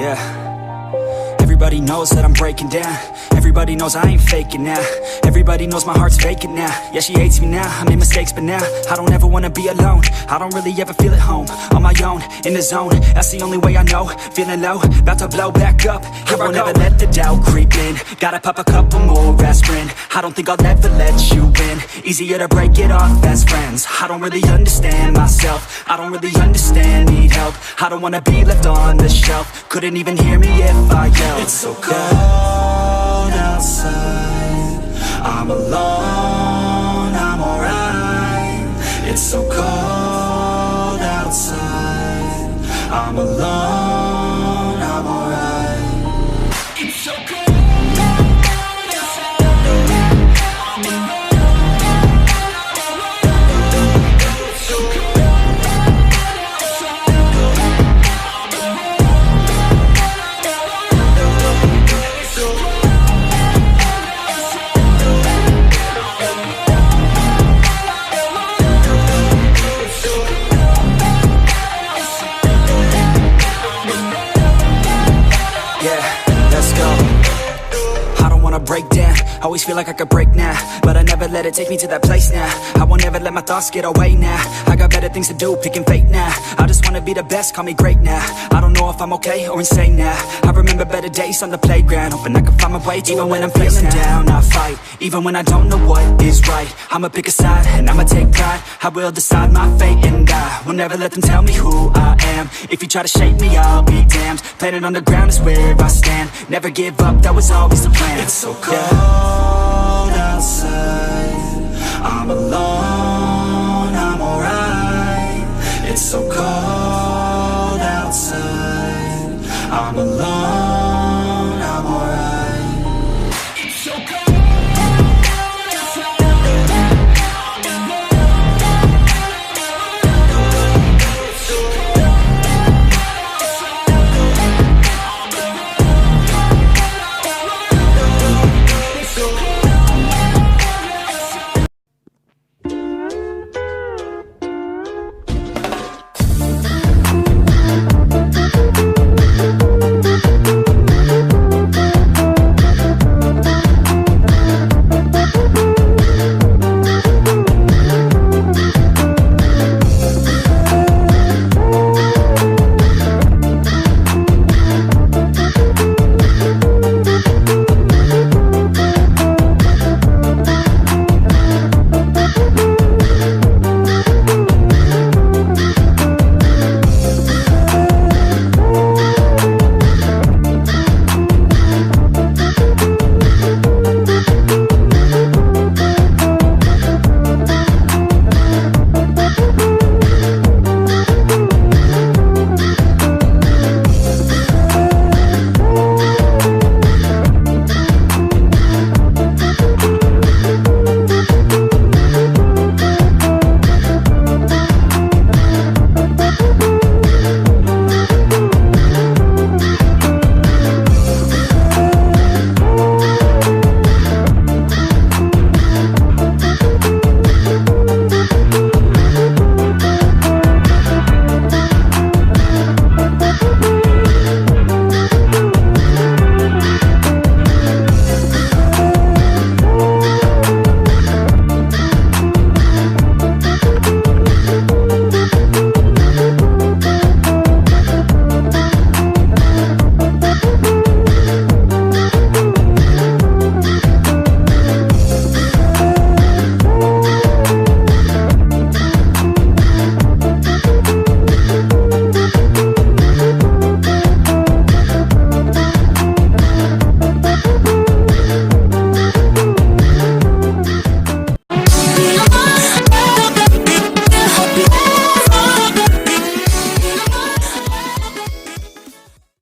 Yeah, everybody knows that I'm breaking down. Everybody knows I ain't faking now. Everybody knows my heart's vacant now. Yeah, she hates me now, I made mistakes, but now I don't ever wanna be alone. I don't really ever feel at home. On my own, in the zone, that's the only way I know. Feeling low, about to blow back up. I won't ever let the doubt creep in. Gotta pop a couple more aspirin. I don't think I'll ever let you in. Easier to break it off best friends. I don't really understand myself. I don't really understand, need help. I don't wanna be left on the shelf. Couldn't even hear me if I yelled. It's so cold outside, I'm alone, I'm alright. It's so cold outside, I'm alone, I'm alright. It's so cold. Break down, always feel like I could break now, but I never let it take me to that place now. I won't ever let my thoughts get away now. I got better things to do, picking fate now. I just wanna be the best, call me great now. I don't know if I'm okay or insane now. I remember better days on the playground, hoping I can find my way even when I'm feeling down. I fight, even when I don't know what is right. I'ma pick a side, and I'ma take pride. I will decide my fate, and I will never let them tell me who I am. If you try to shape me, I'll be damned. Planet on the ground is where I stand. Never give up, that was always the plan. It's so cold outside,